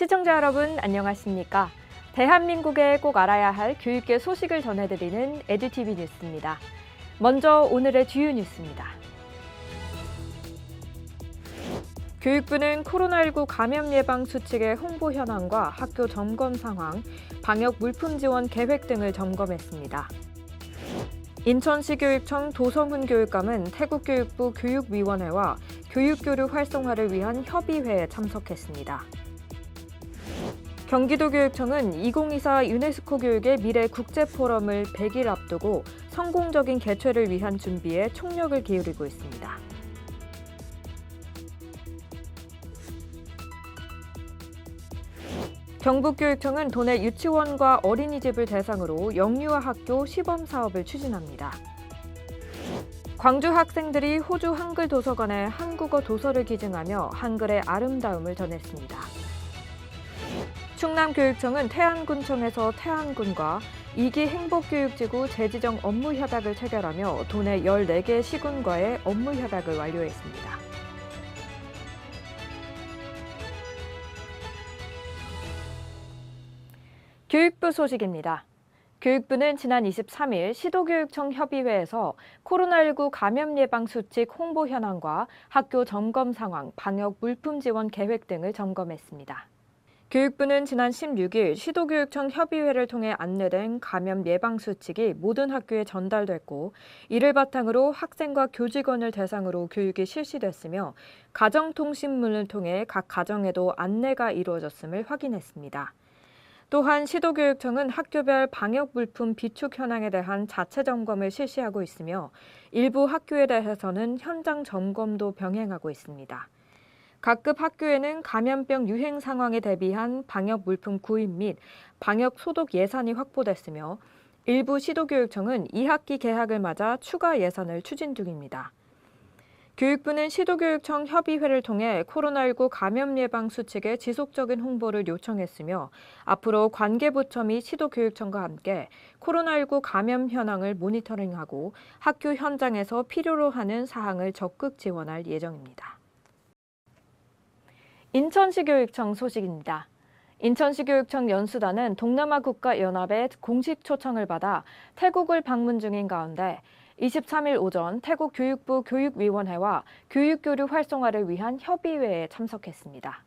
시청자 여러분 안녕하십니까? 대한민국에 꼭 알아야 할 교육계 소식을 전해드리는 에듀티비 뉴스입니다. 먼저 오늘의 주요 뉴스입니다. 교육부는 코로나19 감염 예방 수칙의 홍보 현황과 학교 점검 상황, 방역 물품 지원 계획 등을 점검했습니다. 인천시 교육청 도성훈 교육감은 태국교육부 교육위원회와 교육교류 활성화를 위한 협의회에 참석했습니다. 경기도교육청은 2024 유네스코 교육의 미래 국제포럼을 100일 앞두고 성공적인 개최를 위한 준비에 총력을 기울이고 있습니다. 경북교육청은 도내 유치원과 어린이집을 대상으로 영유아 학교 시범 사업을 추진합니다. 광주 학생들이 호주 한글 도서관에 한국어 도서를 기증하며 한글의 아름다움을 전했습니다. 충남교육청은 태안군청에서 태안군과 2기 행복교육지구 재지정 업무협약을 체결하며 도내 14개 시군과의 업무협약을 완료했습니다. 교육부 소식입니다. 교육부는 지난 23일 시도교육청 협의회에서 코로나19 감염 예방 수칙 홍보 현황과 학교 점검 상황, 방역 물품 지원 계획 등을 점검했습니다. 교육부는 지난 16일 시도교육청 협의회를 통해 안내된 감염 예방 수칙이 모든 학교에 전달됐고 이를 바탕으로 학생과 교직원을 대상으로 교육이 실시됐으며 가정통신문을 통해 각 가정에도 안내가 이루어졌음을 확인했습니다. 또한 시도교육청은 학교별 방역 물품 비축 현황에 대한 자체 점검을 실시하고 있으며 일부 학교에 대해서는 현장 점검도 병행하고 있습니다. 각급 학교에는 감염병 유행 상황에 대비한 방역 물품 구입 및 방역 소독 예산이 확보됐으며 일부 시도교육청은 2학기 개학을 맞아 추가 예산을 추진 중입니다. 교육부는 시도교육청 협의회를 통해 코로나19 감염 예방 수칙의 지속적인 홍보를 요청했으며 앞으로 관계부처 및 시도교육청과 함께 코로나19 감염 현황을 모니터링하고 학교 현장에서 필요로 하는 사항을 적극 지원할 예정입니다. 인천시 교육청 소식입니다. 인천시 교육청 연수단은 동남아 국가연합의 공식 초청을 받아 태국을 방문 중인 가운데 23일 오전 태국 교육부 교육위원회와 교육교류 활성화를 위한 협의회에 참석했습니다.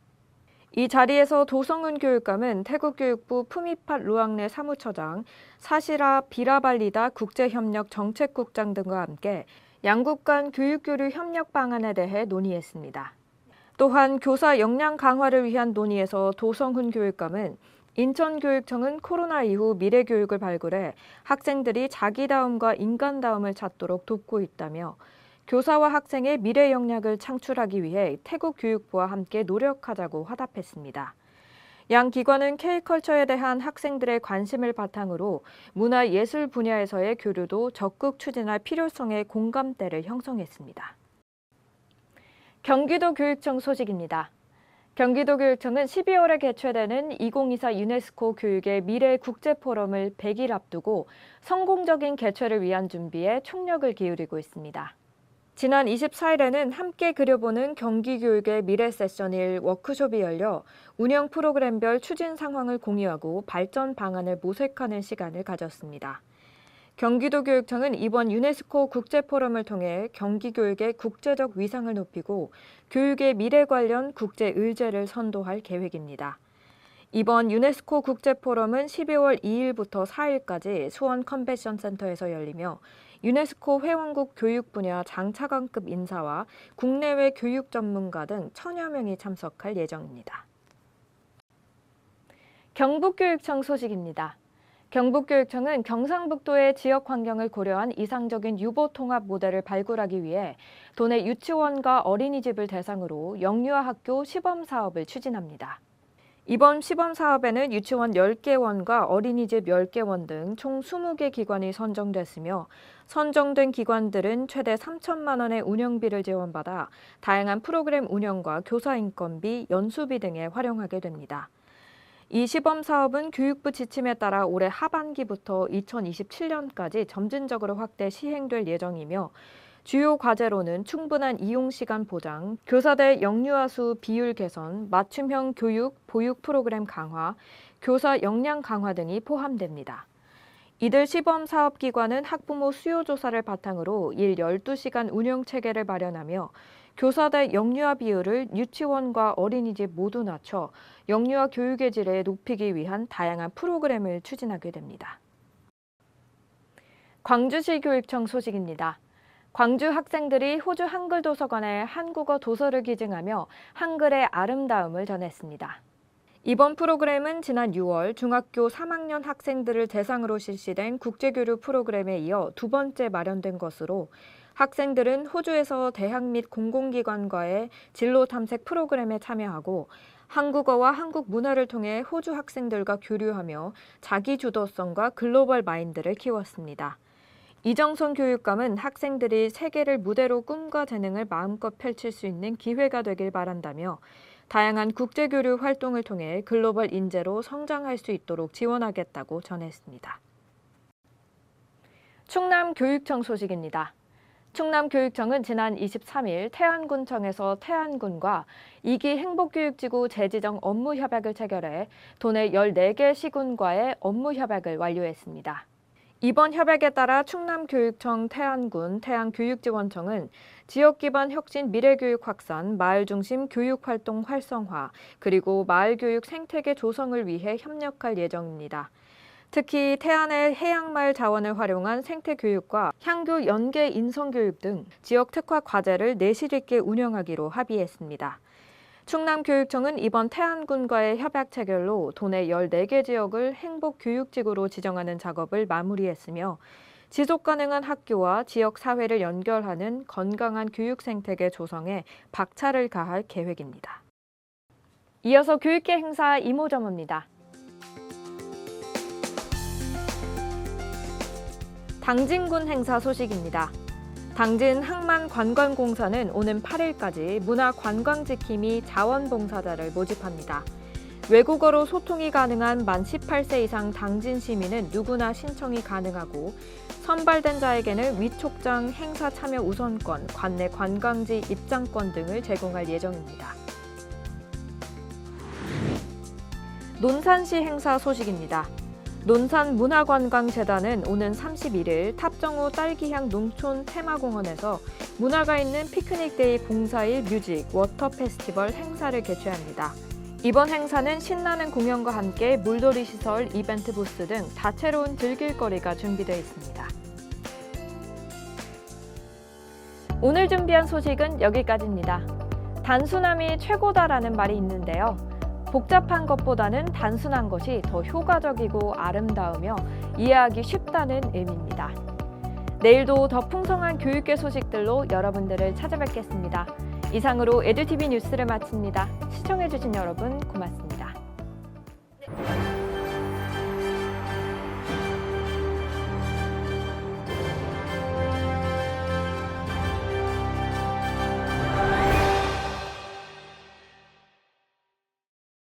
이 자리에서 도성훈 교육감은 태국 교육부 푸미팟 루앙네 사무처장, 사시라 비라발리다 국제협력 정책국장 등과 함께 양국 간 교육교류 협력 방안에 대해 논의했습니다. 또한 교사 역량 강화를 위한 논의에서 도성훈 교육감은 인천교육청은 코로나 이후 미래교육을 발굴해 학생들이 자기다움과 인간다움을 찾도록 돕고 있다며 교사와 학생의 미래 역량을 창출하기 위해 태국 교육부와 함께 노력하자고 화답했습니다. 양 기관은 K컬처에 대한 학생들의 관심을 바탕으로 문화예술 분야에서의 교류도 적극 추진할 필요성에 공감대를 형성했습니다. 경기도교육청 소식입니다. 경기도교육청은 12월에 개최되는 2024 유네스코 교육의 미래 국제포럼을 100일 앞두고 성공적인 개최를 위한 준비에 총력을 기울이고 있습니다. 지난 24일에는 함께 그려보는 경기교육의 미래 세션 1 워크숍이 열려 운영 프로그램별 추진 상황을 공유하고 발전 방안을 모색하는 시간을 가졌습니다. 경기도교육청은 이번 유네스코 국제포럼을 통해 경기교육의 국제적 위상을 높이고 교육의 미래 관련 국제의제를 선도할 계획입니다. 이번 유네스코 국제포럼은 12월 2일부터 4일까지 수원 컨벤션센터에서 열리며 유네스코 회원국 교육 분야 장차관급 인사와 국내외 교육 전문가 등 1000여 명이 참석할 예정입니다. 경북교육청 소식입니다. 경북교육청은 경상북도의 지역 환경을 고려한 이상적인 유보 통합 모델을 발굴하기 위해 도내 유치원과 어린이집을 대상으로 영유아 학교 시범 사업을 추진합니다. 이번 시범 사업에는 유치원 10개원과 어린이집 10개원 등 총 20개 기관이 선정됐으며 선정된 기관들은 최대 3천만 원의 운영비를 지원받아 다양한 프로그램 운영과 교사 인건비, 연수비 등에 활용하게 됩니다. 이 시범 사업은 교육부 지침에 따라 올해 하반기부터 2027년까지 점진적으로 확대 시행될 예정이며 주요 과제로는 충분한 이용시간 보장, 교사대 영유아 수 비율 개선, 맞춤형 교육, 보육 프로그램 강화, 교사 역량 강화 등이 포함됩니다. 이들 시범 사업기관은 학부모 수요 조사를 바탕으로 일 12시간 운영 체계를 마련하며 교사대 영유아 비율을 유치원과 어린이집 모두 낮춰 영유아 교육의 질을 높이기 위한 다양한 프로그램을 추진하게 됩니다. 광주시 교육청 소식입니다. 광주 학생들이 호주 한글 도서관에 한국어 도서를 기증하며 한글의 아름다움을 전했습니다. 이번 프로그램은 지난 6월 중학교 3학년 학생들을 대상으로 실시된 국제교류 프로그램에 이어 두 번째 마련된 것으로 학생들은 호주에서 대학 및 공공기관과의 진로 탐색 프로그램에 참여하고 한국어와 한국 문화를 통해 호주 학생들과 교류하며 자기주도성과 글로벌 마인드를 키웠습니다. 이정선 교육감은 학생들이 세계를 무대로 꿈과 재능을 마음껏 펼칠 수 있는 기회가 되길 바란다며 다양한 국제교류 활동을 통해 글로벌 인재로 성장할 수 있도록 지원하겠다고 전했습니다. 충남교육청 소식입니다. 충남교육청은 지난 23일 태안군청에서 태안군과 2기 행복교육지구 재지정 업무 협약을 체결해 도내 14개 시군과의 업무 협약을 완료했습니다. 이번 협약에 따라 충남교육청 태안군 태안교육지원청은 지역기반 혁신 미래교육 확산, 마을중심 교육활동 활성화, 그리고 마을교육 생태계 조성을 위해 협력할 예정입니다. 특히 태안의 해양마을 자원을 활용한 생태교육과 향교 연계 인성교육 등 지역 특화 과제를 내실 있게 운영하기로 합의했습니다. 충남교육청은 이번 태안군과의 협약 체결로 도내 14개 지역을 행복교육지구로 지정하는 작업을 마무리했으며 지속가능한 학교와 지역 사회를 연결하는 건강한 교육 생태계 조성에 박차를 가할 계획입니다. 이어서 교육계 행사 이모저모입니다. 당진군 행사 소식입니다. 당진 항만관광공사는 오는 8일까지 문화관광지킴이 자원봉사자를 모집합니다. 외국어로 소통이 가능한 만 18세 이상 당진 시민은 누구나 신청이 가능하고 선발된 자에게는 위촉장 행사 참여 우선권, 관내 관광지 입장권 등을 제공할 예정입니다. 논산시 행사 소식입니다. 논산문화관광재단은 오는 31일 탑정호 딸기향 농촌 테마공원에서 문화가 있는 피크닉데이 봉사일 뮤직 워터 페스티벌 행사를 개최합니다. 이번 행사는 신나는 공연과 함께 물놀이 시설, 이벤트 부스 등 다채로운 즐길거리가 준비되어 있습니다. 오늘 준비한 소식은 여기까지입니다. 단순함이 최고다라는 말이 있는데요. 복잡한 것보다는 단순한 것이 더 효과적이고 아름다우며 이해하기 쉽다는 의미입니다. 내일도 더 풍성한 교육계 소식들로 여러분들을 찾아뵙겠습니다. 이상으로 에듀티비 뉴스를 마칩니다. 시청해주신 여러분 고맙습니다.